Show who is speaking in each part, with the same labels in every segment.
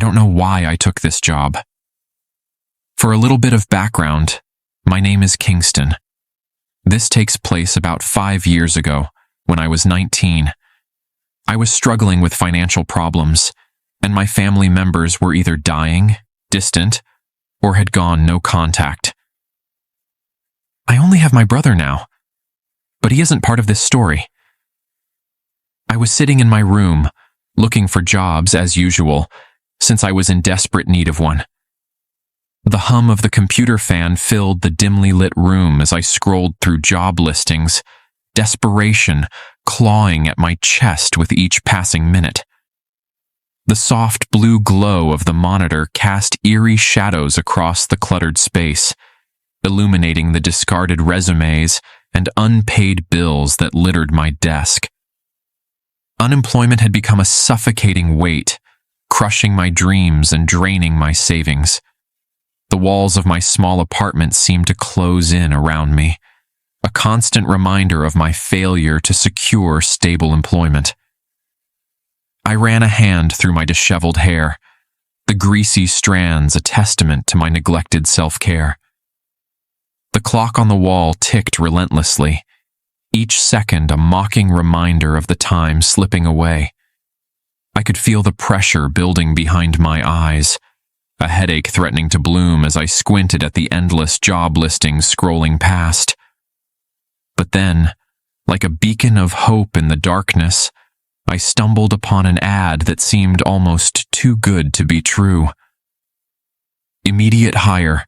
Speaker 1: don't know why I took this job. For a little bit of background, my name is Kingston. This takes place about 5 years ago, when I was 19. I was struggling with financial problems, and my family members were either dying, distant, or had gone no contact. I only have my brother now, but he isn't part of this story. I was sitting in my room, looking for jobs as usual, since I was in desperate need of one. The hum of the computer fan filled the dimly lit room as I scrolled through job listings, desperation clawing at my chest with each passing minute. The soft blue glow of the monitor cast eerie shadows across the cluttered space, illuminating the discarded resumes and unpaid bills that littered my desk. Unemployment had become a suffocating weight, crushing my dreams and draining my savings. The walls of my small apartment seemed to close in around me, a constant reminder of my failure to secure stable employment. I ran a hand through my disheveled hair, the greasy strands a testament to my neglected self-care. The clock on the wall ticked relentlessly, each second a mocking reminder of the time slipping away. I could feel the pressure building behind my eyes, a headache threatening to bloom as I squinted at the endless job listings scrolling past. But then, like a beacon of hope in the darkness, I stumbled upon an ad that seemed almost too good to be true. Immediate hire,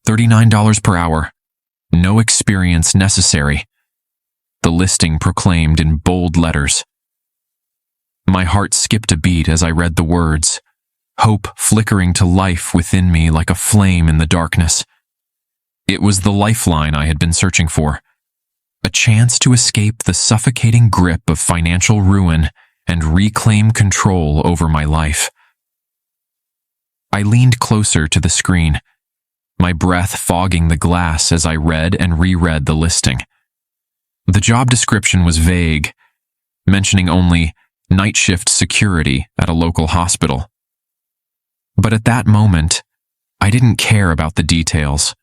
Speaker 1: $39 per hour, no experience necessary. The listing proclaimed in bold letters. My heart skipped a beat as I read the words, hope flickering to life within me like a flame in the darkness. It was the lifeline I had been searching for, a chance to escape the suffocating grip of financial ruin and reclaim control over my life. I leaned closer to the screen, my breath fogging the glass as I read and reread the listing. The job description was vague, mentioning only night shift security at a local hospital. But at that moment, I didn't care about the details.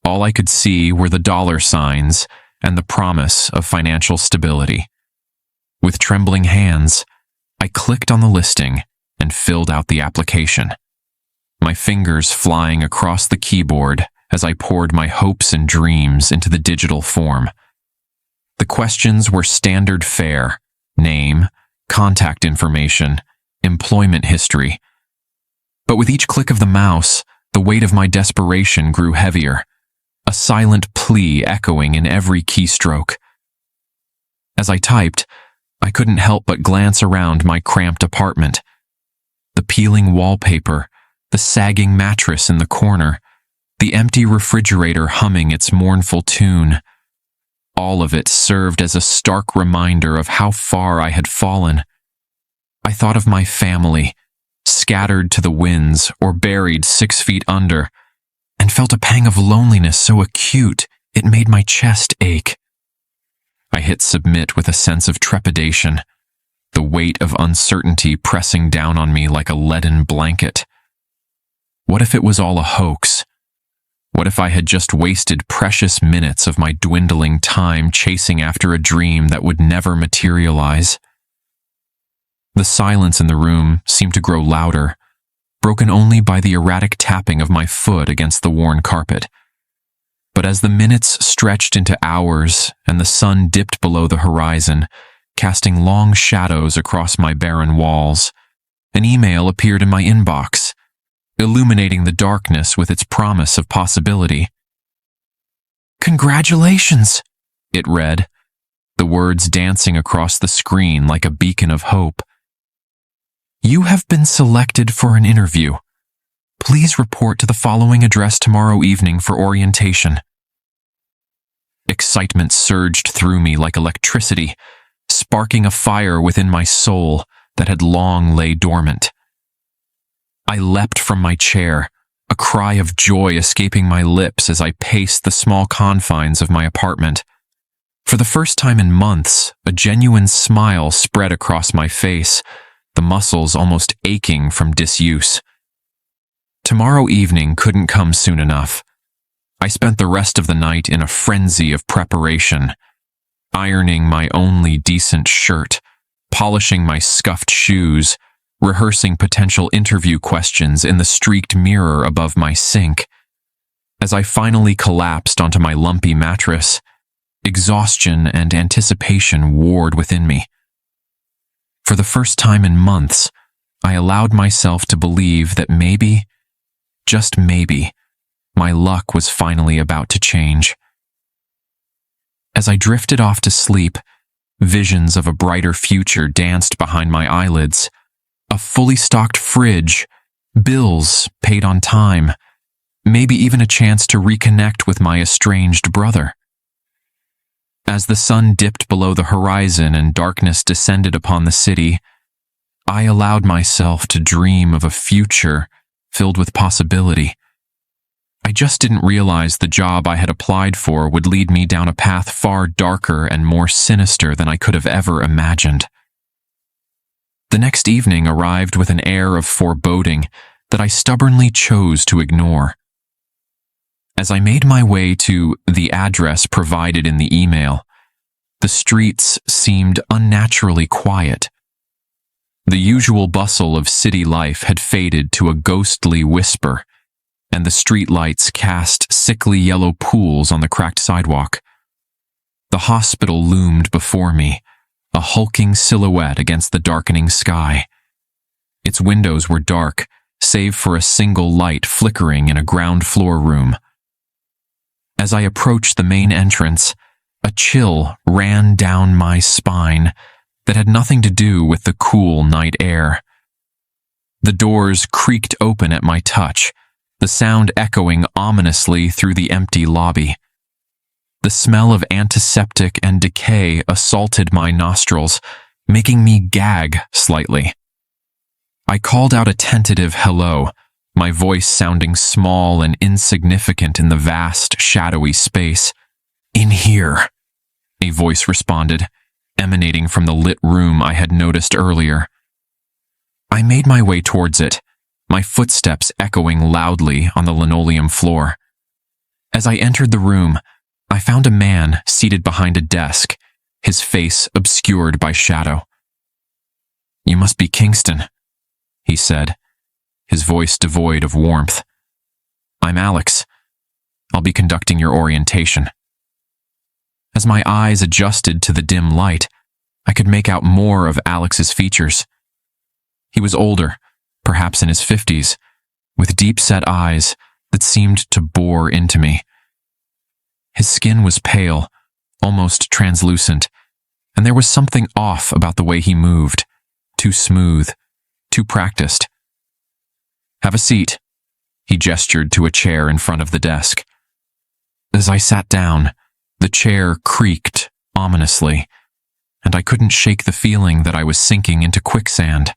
Speaker 1: All I could see were the dollar signs and the promise of financial stability. With trembling hands, I clicked on the listing and filled out the application, my fingers flying across the keyboard as I poured my hopes and dreams into the digital form. The questions were standard fare: name, contact information, employment history. But with each click of the mouse, the weight of my desperation grew heavier, a silent plea echoing in every keystroke. As I typed, I couldn't help but glance around my cramped apartment. The peeling wallpaper, the sagging mattress in the corner, the empty refrigerator humming its mournful tune. All of it served as a stark reminder of how far I had fallen. I thought of my family, scattered to the winds or buried 6 feet under, and felt a pang of loneliness so acute it made my chest ache. I hit submit with a sense of trepidation, the weight of uncertainty pressing down on me like a leaden blanket. What if it was all a hoax? What if I had just wasted precious minutes of my dwindling time chasing after a dream that would never materialize? The silence in the room seemed to grow louder, broken only by the erratic tapping of my foot against the worn carpet. But as the minutes stretched into hours and the sun dipped below the horizon, casting long shadows across my barren walls, an email appeared in my inbox, illuminating the darkness with its promise of possibility. "Congratulations," it read, the words dancing across the screen like a beacon of hope. "You have been selected for an interview. Please report to the following address tomorrow evening for orientation." Excitement surged through me like electricity, sparking a fire within my soul that had long lay dormant. I leapt from my chair, a cry of joy escaping my lips as I paced the small confines of my apartment. For the first time in months, a genuine smile spread across my face, the muscles almost aching from disuse. Tomorrow evening couldn't come soon enough. I spent the rest of the night in a frenzy of preparation, ironing my only decent shirt, polishing my scuffed shoes, rehearsing potential interview questions in the streaked mirror above my sink. As I finally collapsed onto my lumpy mattress, exhaustion and anticipation warred within me. For the first time in months, I allowed myself to believe that maybe, just maybe, my luck was finally about to change. As I drifted off to sleep, visions of a brighter future danced behind my eyelids. A fully stocked fridge, bills paid on time, maybe even a chance to reconnect with my estranged brother. As the sun dipped below the horizon and darkness descended upon the city, I allowed myself to dream of a future filled with possibility. I just didn't realize the job I had applied for would lead me down a path far darker and more sinister than I could have ever imagined. The next evening arrived with an air of foreboding that I stubbornly chose to ignore. As I made my way to the address provided in the email, the streets seemed unnaturally quiet. The usual bustle of city life had faded to a ghostly whisper, and the streetlights cast sickly yellow pools on the cracked sidewalk. The hospital loomed before me, a hulking silhouette against the darkening sky. Its windows were dark, save for a single light flickering in a ground floor room. As I approached the main entrance, a chill ran down my spine that had nothing to do with the cool night air. The doors creaked open at my touch, the sound echoing ominously through the empty lobby. The smell of antiseptic and decay assaulted my nostrils, making me gag slightly. I called out a tentative hello, my voice sounding small and insignificant in the vast, shadowy space. "In here," a voice responded, emanating from the lit room I had noticed earlier. I made my way towards it, my footsteps echoing loudly on the linoleum floor. As I entered the room, I found a man seated behind a desk, his face obscured by shadow. "You must be Kingston," he said, his voice devoid of warmth. "I'm Alex. I'll be conducting your orientation." As my eyes adjusted to the dim light, I could make out more of Alex's features. He was older, perhaps in his 50s, with deep-set eyes that seemed to bore into me. His skin was pale, almost translucent, and there was something off about the way he moved, too smooth, too practiced. "Have a seat," he gestured to a chair in front of the desk. As I sat down, the chair creaked ominously, and I couldn't shake the feeling that I was sinking into quicksand.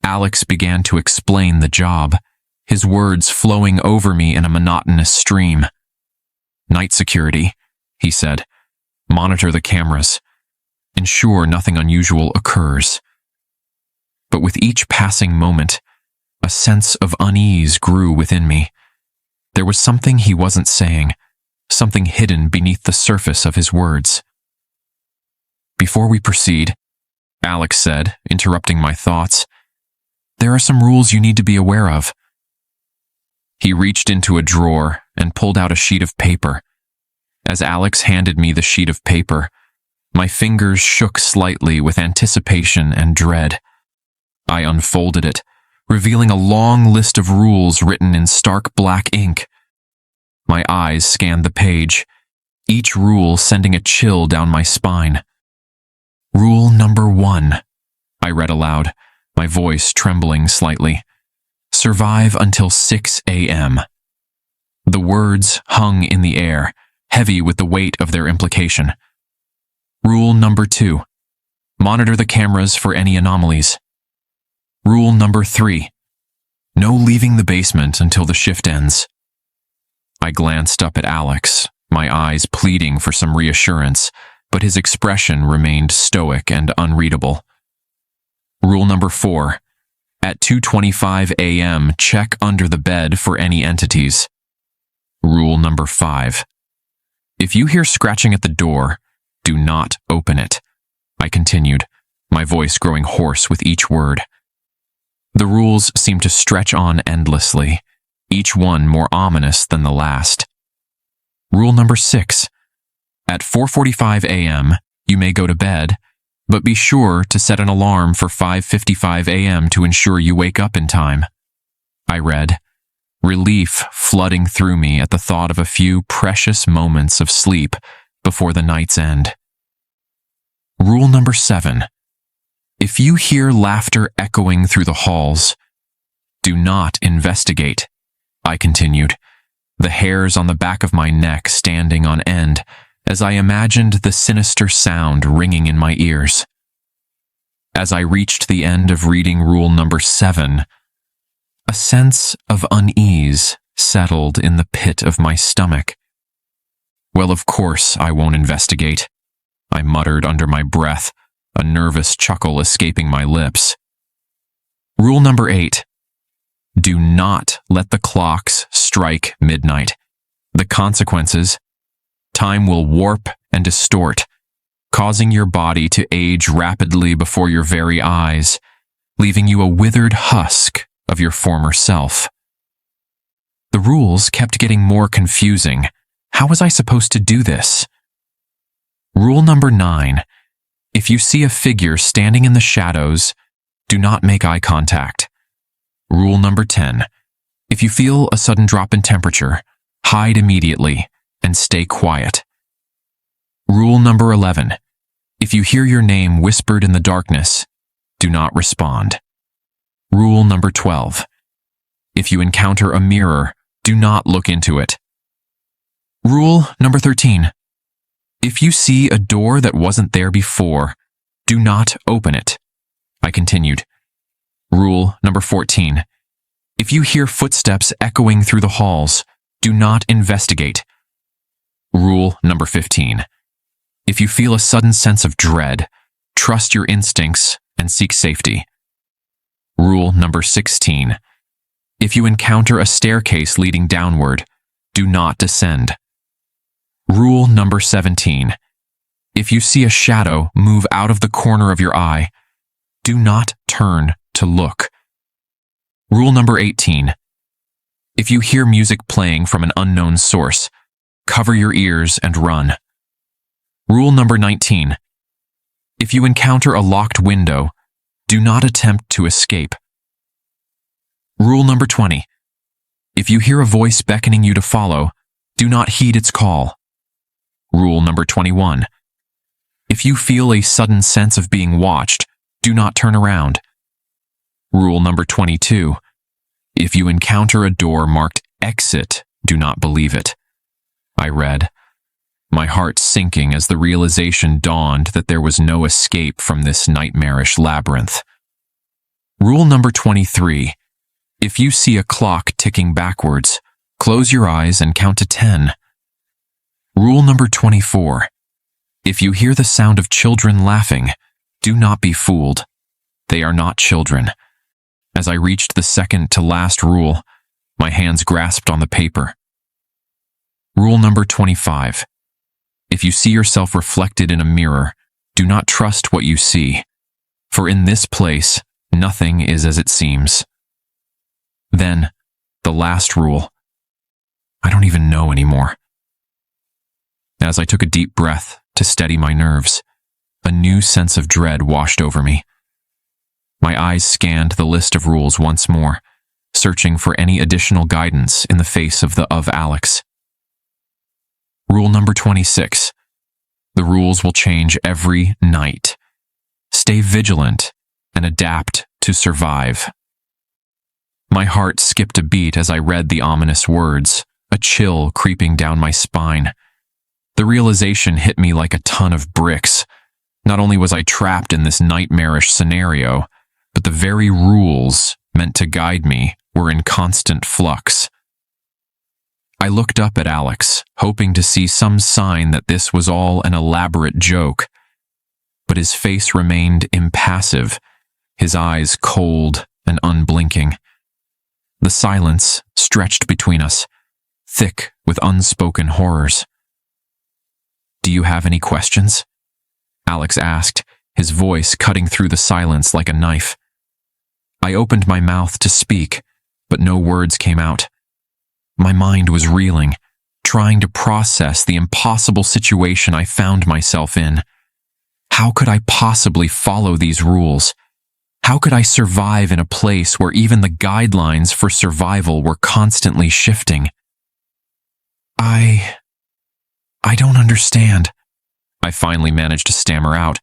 Speaker 1: Alex began to explain the job, his words flowing over me in a monotonous stream. "Night security," he said. "Monitor the cameras. Ensure nothing unusual occurs." But with each passing moment, a sense of unease grew within me. There was something he wasn't saying, something hidden beneath the surface of his words. "Before we proceed," Alex said, interrupting my thoughts, "there are some rules you need to be aware of." He reached into a drawer and pulled out a sheet of paper. As Alex handed me the sheet of paper, my fingers shook slightly with anticipation and dread. I unfolded it, revealing a long list of rules written in stark black ink. My eyes scanned the page, each rule sending a chill down my spine. "Rule number 1, I read aloud, my voice trembling slightly. "Survive until 6 a.m. The words hung in the air, heavy with the weight of their implication. "Rule number 2, monitor the cameras for any anomalies. "Rule number 3, no leaving the basement until the shift ends." I glanced up at Alex, my eyes pleading for some reassurance, but his expression remained stoic and unreadable. Rule number 4. At 2:25 a.m., check under the bed for any entities. Rule number 5. If you hear scratching at the door, do not open it. I continued, my voice growing hoarse with each word. The rules seemed to stretch on endlessly, each one more ominous than the last. Rule number 6. At 4:45 a.m., you may go to bed, but be sure to set an alarm for 5:55 a.m. to ensure you wake up in time. I read, relief flooding through me at the thought of a few precious moments of sleep before the night's end. Rule number 7. If you hear laughter echoing through the halls, do not investigate, I continued, the hairs on the back of my neck standing on end as I imagined the sinister sound ringing in my ears. As I reached the end of reading rule number 7, a sense of unease settled in the pit of my stomach. Well, of course I won't investigate, I muttered under my breath, a nervous chuckle escaping my lips. Rule number 8. Do not let the clocks strike midnight. The consequences: time will warp and distort, causing your body to age rapidly before your very eyes, leaving you a withered husk of your former self. The rules kept getting more confusing. How was I supposed to do this? Rule number 9. If you see a figure standing in the shadows, do not make eye contact. Rule number 10. If you feel a sudden drop in temperature, hide immediately and stay quiet. Rule number 11. If you hear your name whispered in the darkness, do not respond. Rule number 12. If you encounter a mirror, do not look into it. Rule number 13. If you see a door that wasn't there before, do not open it. I continued. Rule number 14. If you hear footsteps echoing through the halls, do not investigate. Rule number 15. If you feel a sudden sense of dread, trust your instincts and seek safety. Rule number 16. If you encounter a staircase leading downward, do not descend. Rule number 17. If you see a shadow move out of the corner of your eye, do not turn to look. Rule number 18. If you hear music playing from an unknown source, cover your ears and run. Rule number 19. If you encounter a locked window, do not attempt to escape. Rule number 20. If you hear a voice beckoning you to follow, do not heed its call. Rule number 21. If you feel a sudden sense of being watched, do not turn around. Rule number 22. If you encounter a door marked exit, do not believe it. I read, my heart sinking as the realization dawned that there was no escape from this nightmarish labyrinth. Rule number 23. If you see a clock ticking backwards, close your eyes and count to 10. Rule number 24. If you hear the sound of children laughing, do not be fooled. They are not children. As I reached the second to last rule, my hands grasped on the paper. Rule number 25. If you see yourself reflected in a mirror, do not trust what you see, for in this place, nothing is as it seems. Then, the last rule. I don't even know anymore. As I took a deep breath to steady my nerves, a new sense of dread washed over me. My eyes scanned the list of rules once more, searching for any additional guidance in the face of the of Alex. Rule number 26. The rules will change every night. Stay vigilant and adapt to survive. My heart skipped a beat as I read the ominous words, a chill creeping down my spine. The realization hit me like a ton of bricks. Not only was I trapped in this nightmarish scenario, but the very rules meant to guide me were in constant flux. I looked up at Alex, hoping to see some sign that this was all an elaborate joke, but his face remained impassive, his eyes cold and unblinking. The silence stretched between us, thick with unspoken horrors. "Do you have any questions?" Alex asked, his voice cutting through the silence like a knife. I opened my mouth to speak, but no words came out. My mind was reeling, trying to process the impossible situation I found myself in. How could I possibly follow these rules? How could I survive in a place where even the guidelines for survival were constantly shifting? I don't understand, I finally managed to stammer out.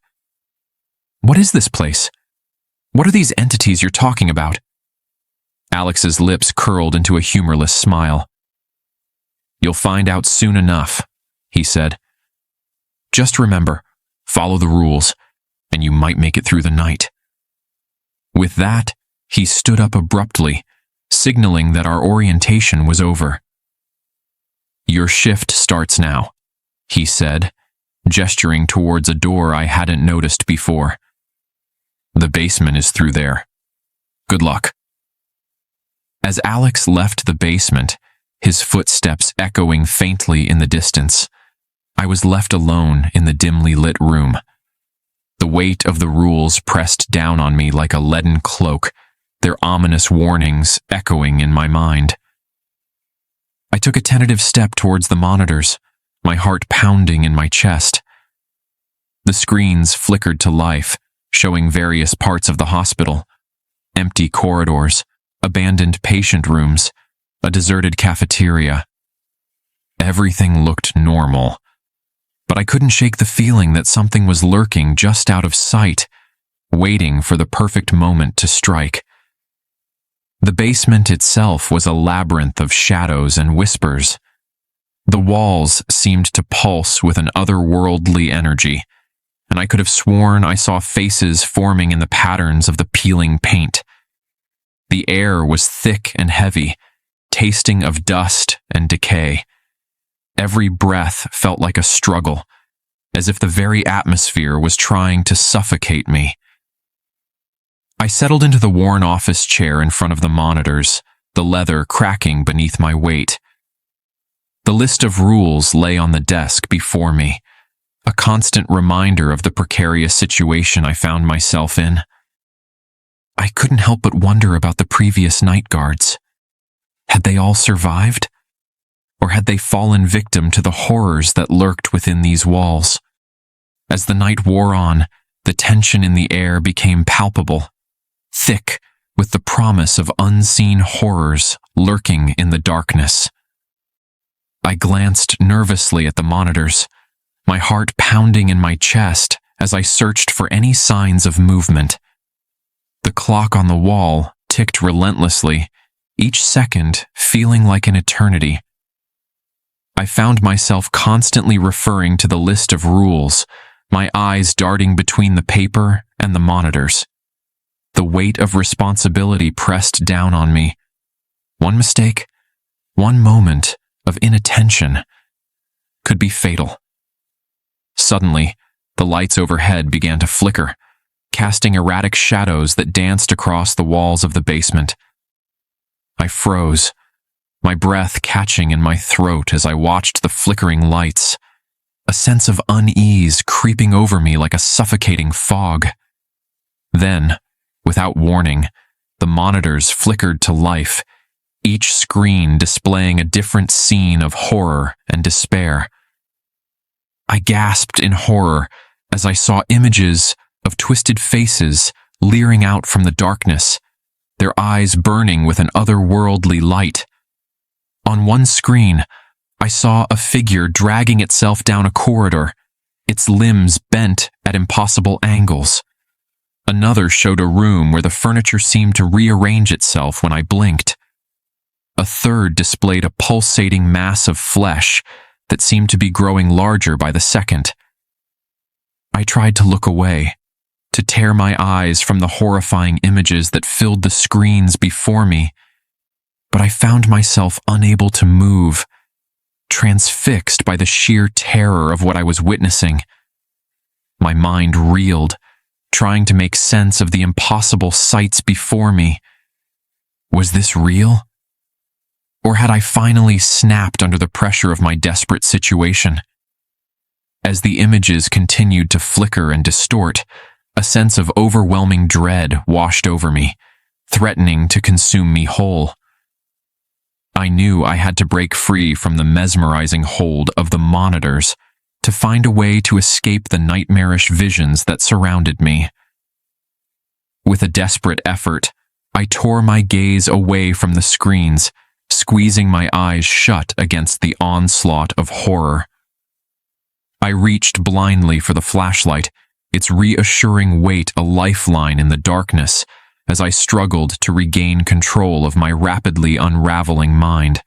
Speaker 1: "What is this place? What are these entities you're talking about?" Alex's lips curled into a humorless smile. "You'll find out soon enough," he said. "Just remember, follow the rules, and you might make it through the night." With that, he stood up abruptly, signaling that our orientation was over. "Your shift starts now," he said, gesturing towards a door I hadn't noticed before. "The basement is through there. Good luck." As Alex left the basement, his footsteps echoing faintly in the distance, I was left alone in the dimly lit room. The weight of the rules pressed down on me like a leaden cloak, their ominous warnings echoing in my mind. I took a tentative step towards the monitors, my heart pounding in my chest. The screens flickered to life, showing various parts of the hospital: empty corridors, abandoned patient rooms, a deserted cafeteria. Everything looked normal, but I couldn't shake the feeling that something was lurking just out of sight, waiting for the perfect moment to strike. The basement itself was a labyrinth of shadows and whispers. The walls seemed to pulse with an otherworldly energy, and I could have sworn I saw faces forming in the patterns of the peeling paint. The air was thick and heavy, tasting of dust and decay. Every breath felt like a struggle, as if the very atmosphere was trying to suffocate me. I settled into the worn office chair in front of the monitors, the leather cracking beneath my weight. The list of rules lay on the desk before me, a constant reminder of the precarious situation I found myself in. I couldn't help but wonder about the previous night guards. Had they all survived? Or had they fallen victim to the horrors that lurked within these walls? As the night wore on, the tension in the air became palpable, thick with the promise of unseen horrors lurking in the darkness. I glanced nervously at the monitors, my heart pounding in my chest as I searched for any signs of movement. The clock on the wall ticked relentlessly, each second feeling like an eternity. I found myself constantly referring to the list of rules, my eyes darting between the paper and the monitors. The weight of responsibility pressed down on me. One mistake, one moment of inattention could be fatal. Suddenly, the lights overhead began to flicker, casting erratic shadows that danced across the walls of the basement. I froze, my breath catching in my throat as I watched the flickering lights, a sense of unease creeping over me like a suffocating fog. Then, without warning, the monitors flickered to life, each screen displaying a different scene of horror and despair. I gasped in horror as I saw images of twisted faces leering out from the darkness, their eyes burning with an otherworldly light. On one screen, I saw a figure dragging itself down a corridor, its limbs bent at impossible angles. Another showed a room where the furniture seemed to rearrange itself when I blinked. A third displayed a pulsating mass of flesh that seemed to be growing larger by the second. I tried to look away, to tear my eyes from the horrifying images that filled the screens before me, but I found myself unable to move, transfixed by the sheer terror of what I was witnessing. My mind reeled, trying to make sense of the impossible sights before me. Was this real? Or had I finally snapped under the pressure of my desperate situation? As the images continued to flicker and distort, a sense of overwhelming dread washed over me, threatening to consume me whole. I knew I had to break free from the mesmerizing hold of the monitors to find a way to escape the nightmarish visions that surrounded me. With a desperate effort, I tore my gaze away from the screens, squeezing my eyes shut against the onslaught of horror. I reached blindly for the flashlight, its reassuring weight a lifeline in the darkness, as I struggled to regain control of my rapidly unraveling mind.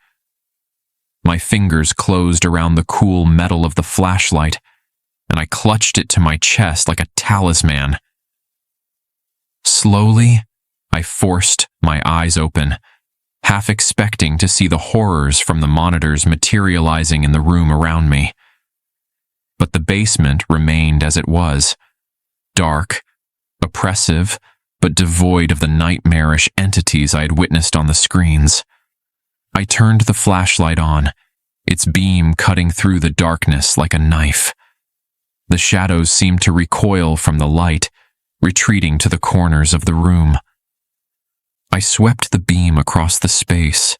Speaker 1: My fingers closed around the cool metal of the flashlight, and I clutched it to my chest like a talisman. Slowly, I forced my eyes open, half expecting to see the horrors from the monitors materializing in the room around me. But the basement remained as it was, dark, oppressive, but devoid of the nightmarish entities I had witnessed on the screens. I turned the flashlight on, its beam cutting through the darkness like a knife. The shadows seemed to recoil from the light, retreating to the corners of the room. I swept the beam across the space,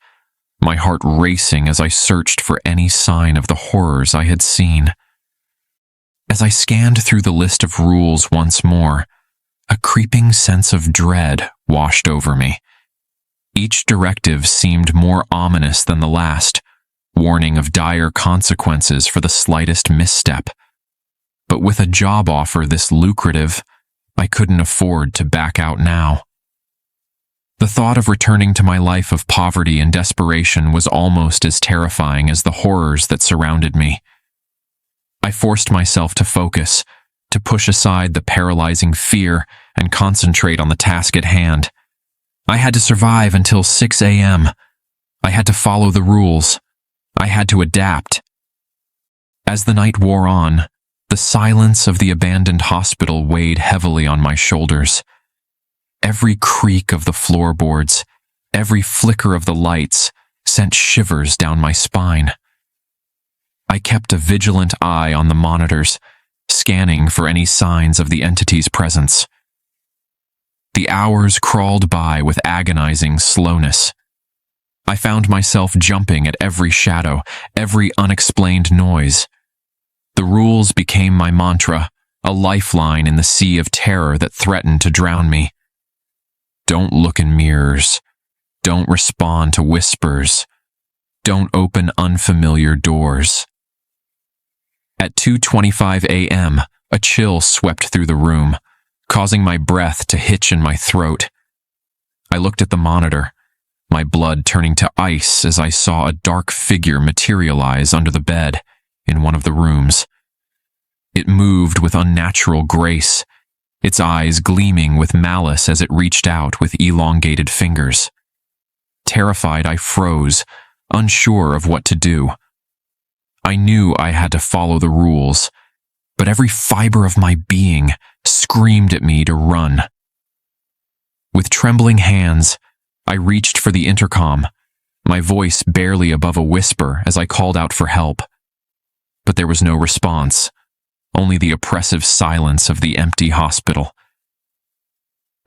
Speaker 1: my heart racing as I searched for any sign of the horrors I had seen. As I scanned through the list of rules once more, a creeping sense of dread washed over me. Each directive seemed more ominous than the last, warning of dire consequences for the slightest misstep. But with a job offer this lucrative, I couldn't afford to back out now. The thought of returning to my life of poverty and desperation was almost as terrifying as the horrors that surrounded me. I forced myself to focus, to push aside the paralyzing fear and concentrate on the task at hand. I had to survive until 6 a.m. I had to follow the rules. I had to adapt. As the night wore on, the silence of the abandoned hospital weighed heavily on my shoulders. Every creak of the floorboards, every flicker of the lights sent shivers down my spine. I kept a vigilant eye on the monitors, scanning for any signs of the entity's presence. The hours crawled by with agonizing slowness. I found myself jumping at every shadow, every unexplained noise. The rules became my mantra, a lifeline in the sea of terror that threatened to drown me. Don't look in mirrors. Don't respond to whispers. Don't open unfamiliar doors. At 2:25 a.m., a chill swept through the room, causing my breath to hitch in my throat. I looked at the monitor, my blood turning to ice as I saw a dark figure materialize under the bed in one of the rooms. It moved with unnatural grace, its eyes gleaming with malice as it reached out with elongated fingers. Terrified, I froze, unsure of what to do. I knew I had to follow the rules, but every fiber of my being screamed at me to run. With trembling hands, I reached for the intercom, my voice barely above a whisper as I called out for help. But there was no response, only the oppressive silence of the empty hospital.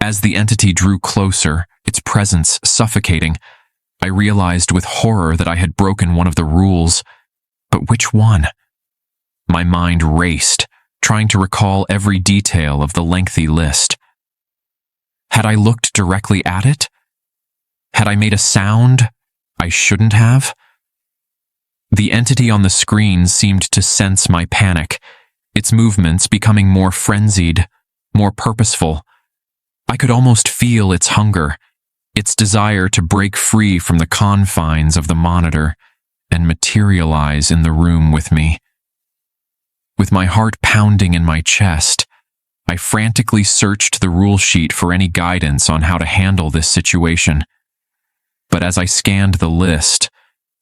Speaker 1: As the entity drew closer, its presence suffocating, I realized with horror that I had broken one of the rules. But which one? My mind raced, trying to recall every detail of the lengthy list. Had I looked directly at it? Had I made a sound I shouldn't have? The entity on the screen seemed to sense my panic, its movements becoming more frenzied, more purposeful. I could almost feel its hunger, its desire to break free from the confines of the monitor and materialize in the room with me. With my heart pounding in my chest, I frantically searched the rule sheet for any guidance on how to handle this situation. But as I scanned the list,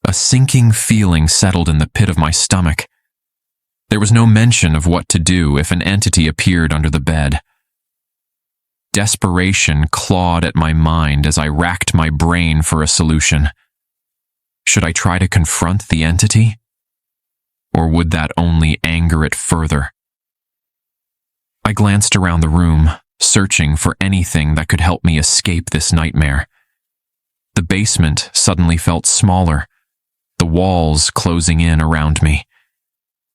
Speaker 1: a sinking feeling settled in the pit of my stomach. There was no mention of what to do if an entity appeared under the bed. Desperation clawed at my mind as I racked my brain for a solution. Should I try to confront the entity? Or would that only anger it further? I glanced around the room, searching for anything that could help me escape this nightmare. The basement suddenly felt smaller, the walls closing in around me.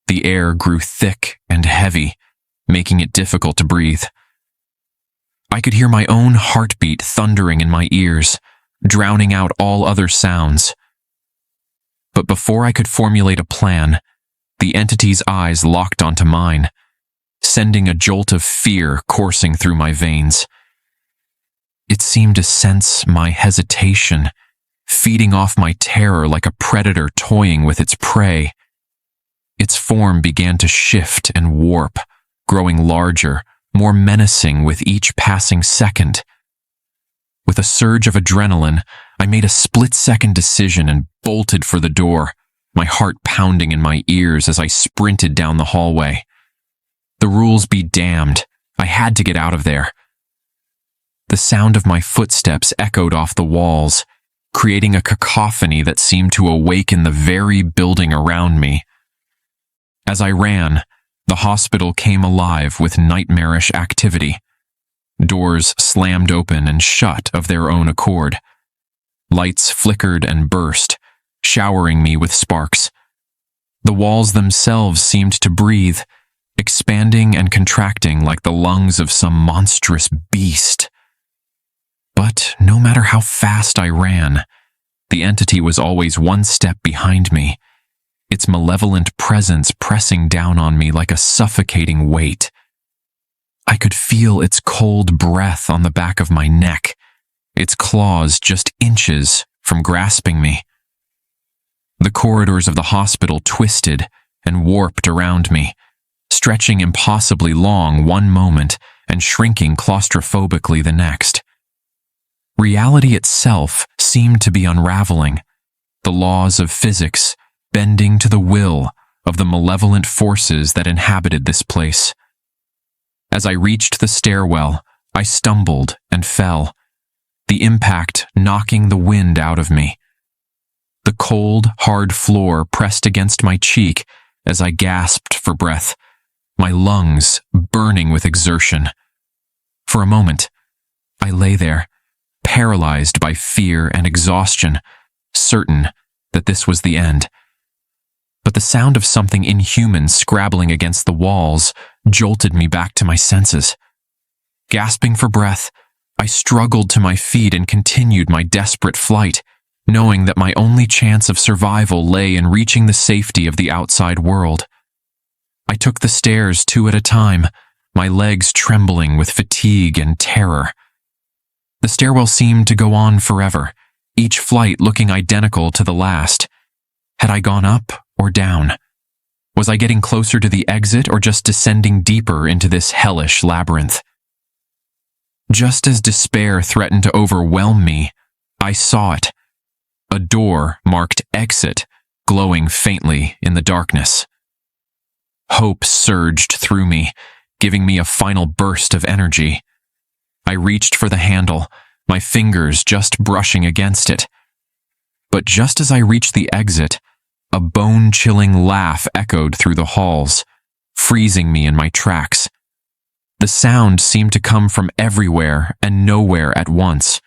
Speaker 1: The air grew thick and heavy, making it difficult to breathe. I could hear my own heartbeat thundering in my ears, drowning out all other sounds. But before I could formulate a plan, the entity's eyes locked onto mine, sending a jolt of fear coursing through my veins. It seemed to sense my hesitation, feeding off my terror like a predator toying with its prey. Its form began to shift and warp, growing larger, more menacing with each passing second. With a surge of adrenaline, I made a split-second decision and bolted for the door, my heart pounding in my ears as I sprinted down the hallway. The rules be damned, I had to get out of there. The sound of my footsteps echoed off the walls, creating a cacophony that seemed to awaken the very building around me. As I ran, the hospital came alive with nightmarish activity. Doors slammed open and shut of their own accord. Lights flickered and burst, showering me with sparks. The walls themselves seemed to breathe, expanding and contracting like the lungs of some monstrous beast. But no matter how fast I ran, the entity was always one step behind me, its malevolent presence pressing down on me like a suffocating weight. I could feel its cold breath on the back of my neck, its claws just inches from grasping me. The corridors of the hospital twisted and warped around me, stretching impossibly long one moment and shrinking claustrophobically the next. Reality itself seemed to be unraveling, the laws of physics bending to the will of the malevolent forces that inhabited this place. As I reached the stairwell, I stumbled and fell, the impact knocking the wind out of me. The cold, hard floor pressed against my cheek as I gasped for breath, my lungs burning with exertion. For a moment, I lay there, paralyzed by fear and exhaustion, certain that this was the end. But the sound of something inhuman scrabbling against the walls jolted me back to my senses. Gasping for breath, I struggled to my feet and continued my desperate flight, knowing that my only chance of survival lay in reaching the safety of the outside world. I took the stairs 2 at a time, my legs trembling with fatigue and terror. The stairwell seemed to go on forever, each flight looking identical to the last. Had I gone up or down? Was I getting closer to the exit or just descending deeper into this hellish labyrinth? Just as despair threatened to overwhelm me, I saw it. A door marked exit, glowing faintly in the darkness. Hope surged through me, giving me a final burst of energy. I reached for the handle, my fingers just brushing against it. But just as I reached the exit, a bone-chilling laugh echoed through the halls, freezing me in my tracks. The sound seemed to come from everywhere and nowhere at once,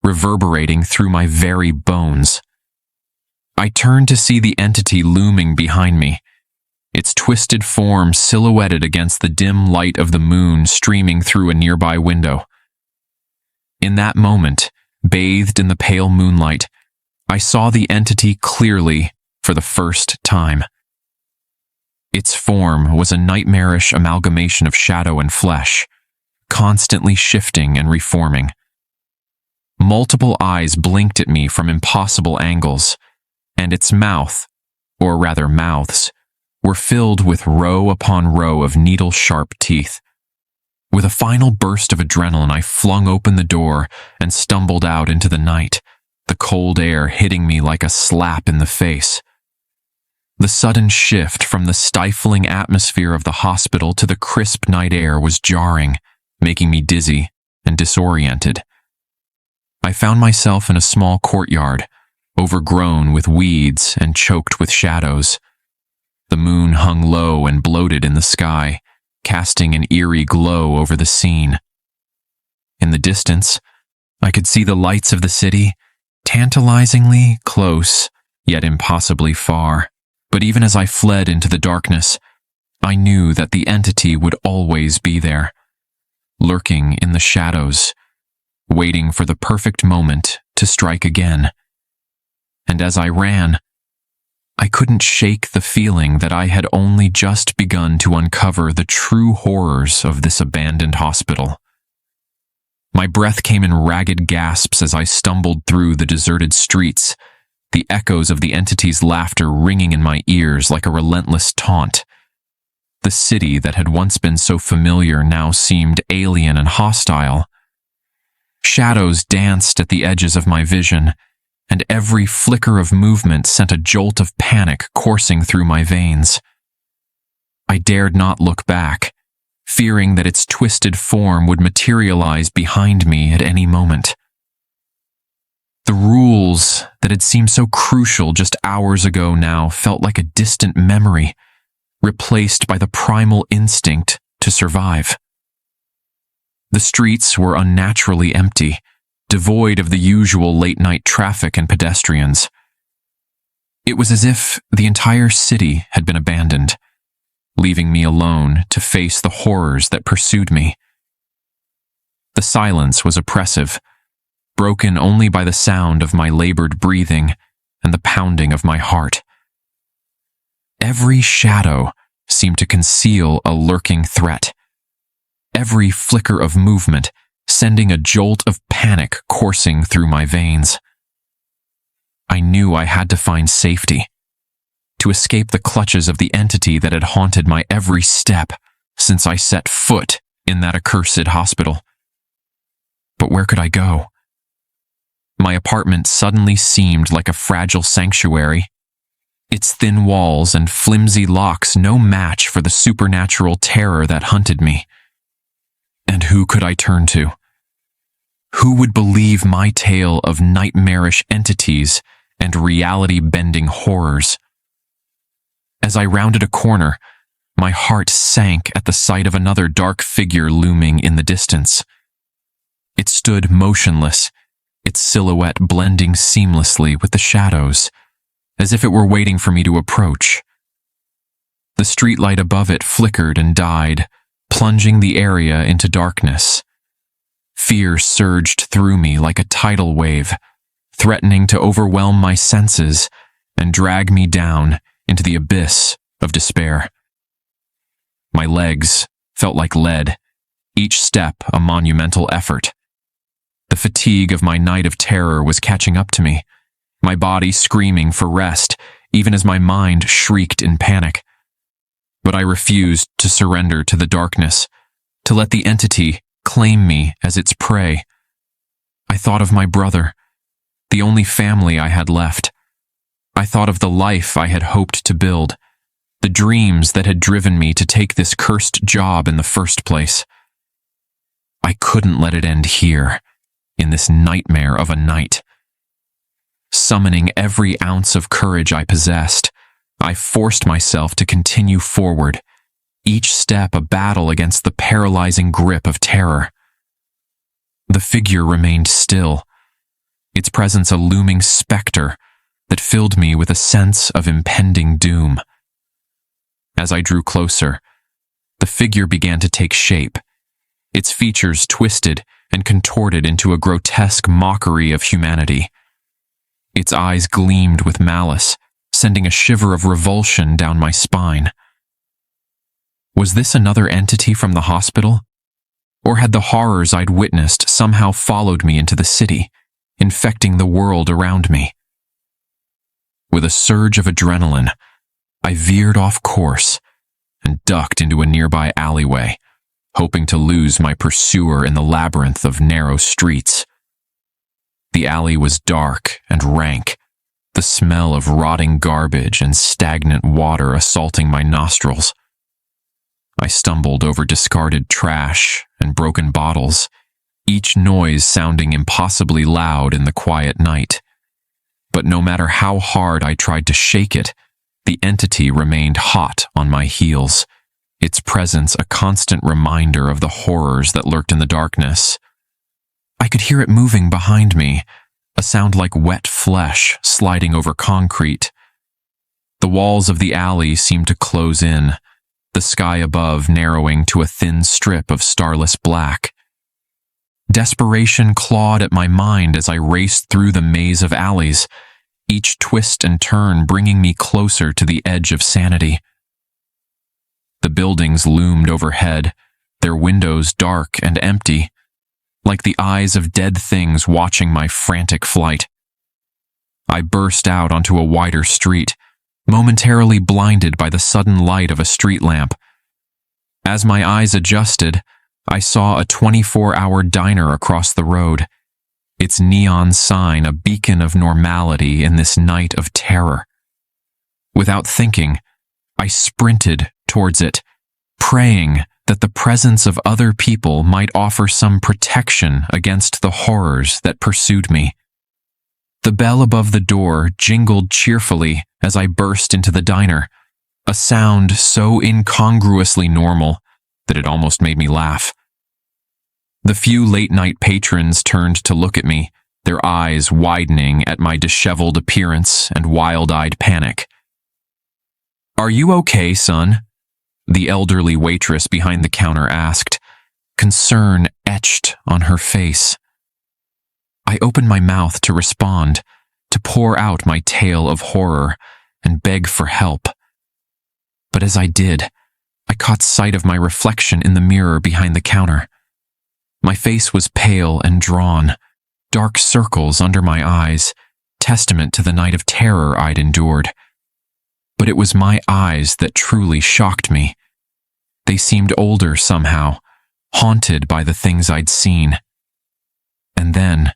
Speaker 1: reverberating through my very bones. I turned to see the entity looming behind me, its twisted form silhouetted against the dim light of the moon streaming through a nearby window. In that moment, bathed in the pale moonlight, I saw the entity clearly for the first time. Its form was a nightmarish amalgamation of shadow and flesh, constantly shifting and reforming. Multiple eyes blinked at me from impossible angles, and its mouth, or rather mouths, were filled with row upon row of needle-sharp teeth. With a final burst of adrenaline, I flung open the door and stumbled out into the night, the cold air hitting me like a slap in the face. The sudden shift from the stifling atmosphere of the hospital to the crisp night air was jarring, making me dizzy and disoriented. I found myself in a small courtyard, overgrown with weeds and choked with shadows. The moon hung low and bloated in the sky, casting an eerie glow over the scene. In the distance, I could see the lights of the city, tantalizingly close, yet impossibly far. But even as I fled into the darkness, I knew that the entity would always be there, lurking in the shadows, waiting for the perfect moment to strike again. And as I ran, I couldn't shake the feeling that I had only just begun to uncover the true horrors of this abandoned hospital. My breath came in ragged gasps as I stumbled through the deserted streets, the echoes of the entity's laughter ringing in my ears like a relentless taunt. The city that had once been so familiar now seemed alien and hostile. Shadows danced at the edges of my vision, and every flicker of movement sent a jolt of panic coursing through my veins. I dared not look back, fearing that its twisted form would materialize behind me at any moment. The rules that had seemed so crucial just hours ago now felt like a distant memory, replaced by the primal instinct to survive. The streets were unnaturally empty, devoid of the usual late-night traffic and pedestrians. It was as if the entire city had been abandoned, leaving me alone to face the horrors that pursued me. The silence was oppressive, broken only by the sound of my labored breathing and the pounding of my heart. Every shadow seemed to conceal a lurking threat, every flicker of movement sending a jolt of panic coursing through my veins. I knew I had to find safety, to escape the clutches of the entity that had haunted my every step since I set foot in that accursed hospital. But where could I go? My apartment suddenly seemed like a fragile sanctuary, its thin walls and flimsy locks no match for the supernatural terror that hunted me. And who could I turn to? Who would believe my tale of nightmarish entities and reality-bending horrors? As I rounded a corner, my heart sank at the sight of another dark figure looming in the distance. It stood motionless, its silhouette blending seamlessly with the shadows, as if it were waiting for me to approach. The streetlight above it flickered and died, plunging the area into darkness. Fear surged through me like a tidal wave, threatening to overwhelm my senses and drag me down into the abyss of despair. My legs felt like lead, each step a monumental effort. The fatigue of my night of terror was catching up to me, my body screaming for rest, even as my mind shrieked in panic. But I refused to surrender to the darkness, to let the entity claim me as its prey. I thought of my brother, the only family I had left. I thought of the life I had hoped to build, the dreams that had driven me to take this cursed job in the first place. I couldn't let it end here, in this nightmare of a night. Summoning every ounce of courage I possessed, I forced myself to continue forward, each step a battle against the paralyzing grip of terror. The figure remained still, its presence a looming specter that filled me with a sense of impending doom. As I drew closer, the figure began to take shape, its features twisted and contorted into a grotesque mockery of humanity. Its eyes gleamed with malice, sending a shiver of revulsion down my spine. Was this another entity from the hospital? Or had the horrors I'd witnessed somehow followed me into the city, infecting the world around me? With a surge of adrenaline, I veered off course and ducked into a nearby alleyway, hoping to lose my pursuer in the labyrinth of narrow streets. The alley was dark and rank, the smell of rotting garbage and stagnant water assaulting my nostrils. I stumbled over discarded trash and broken bottles, each noise sounding impossibly loud in the quiet night. But no matter how hard I tried to shake it, the entity remained hot on my heels, its presence a constant reminder of the horrors that lurked in the darkness. I could hear it moving behind me, a sound like wet flesh sliding over concrete. The walls of the alley seemed to close in, the sky above narrowing to a thin strip of starless black. Desperation clawed at my mind as I raced through the maze of alleys, each twist and turn bringing me closer to the edge of sanity. The buildings loomed overhead, their windows dark and empty, like the eyes of dead things watching my frantic flight. I burst out onto a wider street, momentarily blinded by the sudden light of a street lamp. As my eyes adjusted, I saw a 24-hour diner across the road, its neon sign a beacon of normality in this night of terror. Without thinking, I sprinted towards it, praying that the presence of other people might offer some protection against the horrors that pursued me. The bell above the door jingled cheerfully as I burst into the diner, a sound so incongruously normal that it almost made me laugh. The few late-night patrons turned to look at me, their eyes widening at my disheveled appearance and wild-eyed panic. "Are you okay, son?" the elderly waitress behind the counter asked, concern etched on her face. I opened my mouth to respond, to pour out my tale of horror and beg for help. But as I did, I caught sight of my reflection in the mirror behind the counter. My face was pale and drawn, dark circles under my eyes, testament to the night of terror I'd endured. But it was my eyes that truly shocked me. They seemed older somehow, haunted by the things I'd seen. And then,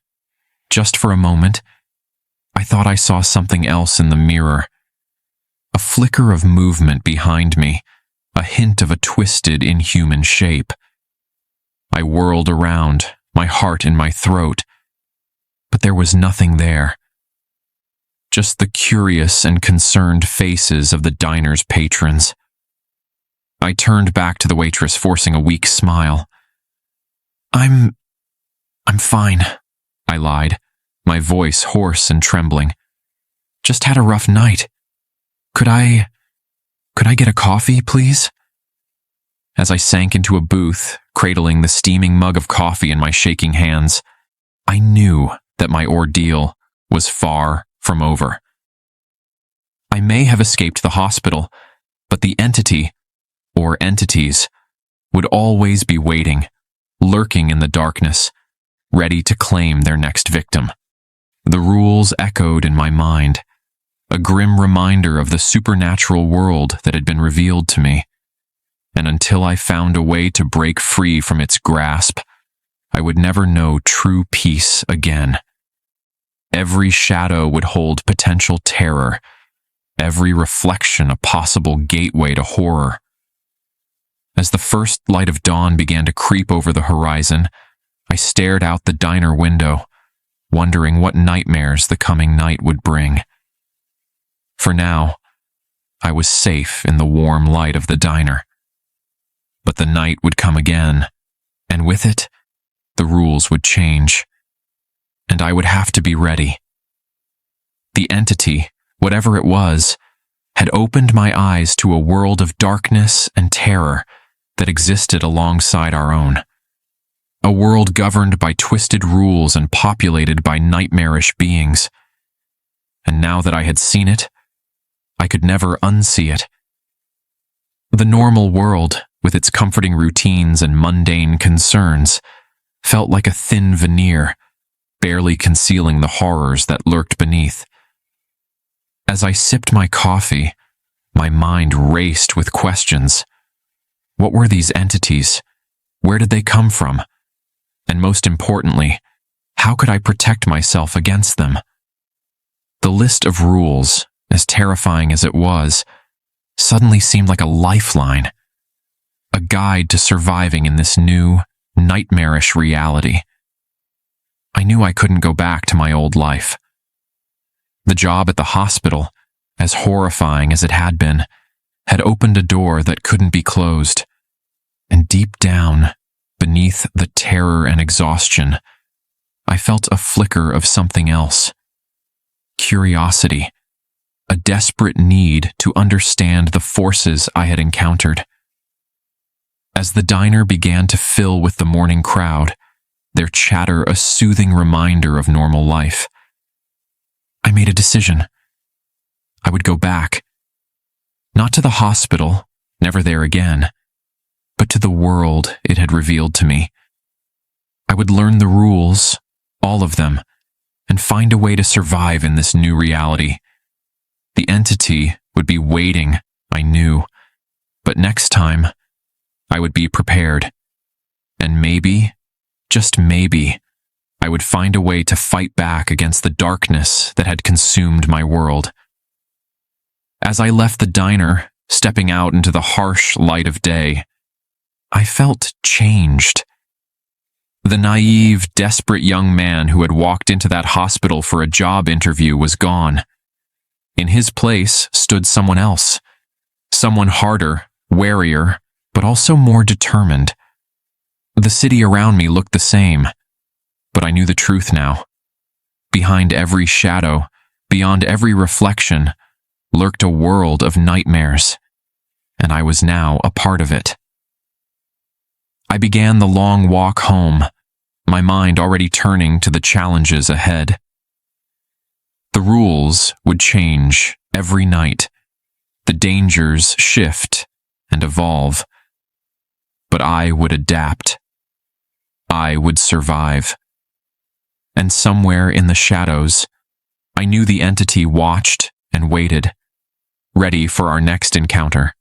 Speaker 1: just for a moment, I thought I saw something else in the mirror. A flicker of movement behind me, a hint of a twisted, inhuman shape. I whirled around, my heart in my throat, but there was nothing there. Just the curious and concerned faces of the diner's patrons. I turned back to the waitress, forcing a weak smile. I'm fine," I lied, my voice hoarse and trembling. "Just had a rough night. Could I get a coffee, please?" As I sank into a booth, cradling the steaming mug of coffee in my shaking hands, I knew that my ordeal was far from over. I may have escaped the hospital, but the entity, or entities, would always be waiting, lurking in the darkness, ready to claim their next victim. The rules echoed in my mind, a grim reminder of the supernatural world that had been revealed to me. And until I found a way to break free from its grasp, I would never know true peace again. Every shadow would hold potential terror, every reflection a possible gateway to horror. As the first light of dawn began to creep over the horizon, I stared out the diner window, wondering what nightmares the coming night would bring. For now, I was safe in the warm light of the diner. But the night would come again, and with it, the rules would change, and I would have to be ready. The entity, whatever it was, had opened my eyes to a world of darkness and terror that existed alongside our own. A world governed by twisted rules and populated by nightmarish beings. And now that I had seen it, I could never unsee it. The normal world, with its comforting routines and mundane concerns, felt like a thin veneer, barely concealing the horrors that lurked beneath. As I sipped my coffee, my mind raced with questions. What were these entities? Where did they come from? And most importantly, how could I protect myself against them? The list of rules, as terrifying as it was, suddenly seemed like a lifeline, a guide to surviving in this new, nightmarish reality. I knew I couldn't go back to my old life. The job at the hospital, as horrifying as it had been, had opened a door that couldn't be closed. And deep down, beneath the terror and exhaustion, I felt a flicker of something else. Curiosity, a desperate need to understand the forces I had encountered. As the diner began to fill with the morning crowd, their chatter a soothing reminder of normal life, I made a decision. I would go back. Not to the hospital, never there again, but to the world it had revealed to me. I would learn the rules, all of them, and find a way to survive in this new reality. The entity would be waiting, I knew, but next time, I would be prepared. And maybe, just maybe, I would find a way to fight back against the darkness that had consumed my world. As I left the diner, stepping out into the harsh light of day, I felt changed. The naive, desperate young man who had walked into that hospital for a job interview was gone. In his place stood someone else, someone harder, warier, but also more determined. The city around me looked the same, but I knew the truth now. Behind every shadow, beyond every reflection, lurked a world of nightmares, and I was now a part of it. I began the long walk home, my mind already turning to the challenges ahead. The rules would change every night, the dangers shift and evolve, but I would adapt. I would survive. And somewhere in the shadows, I knew the entity watched and waited, ready for our next encounter.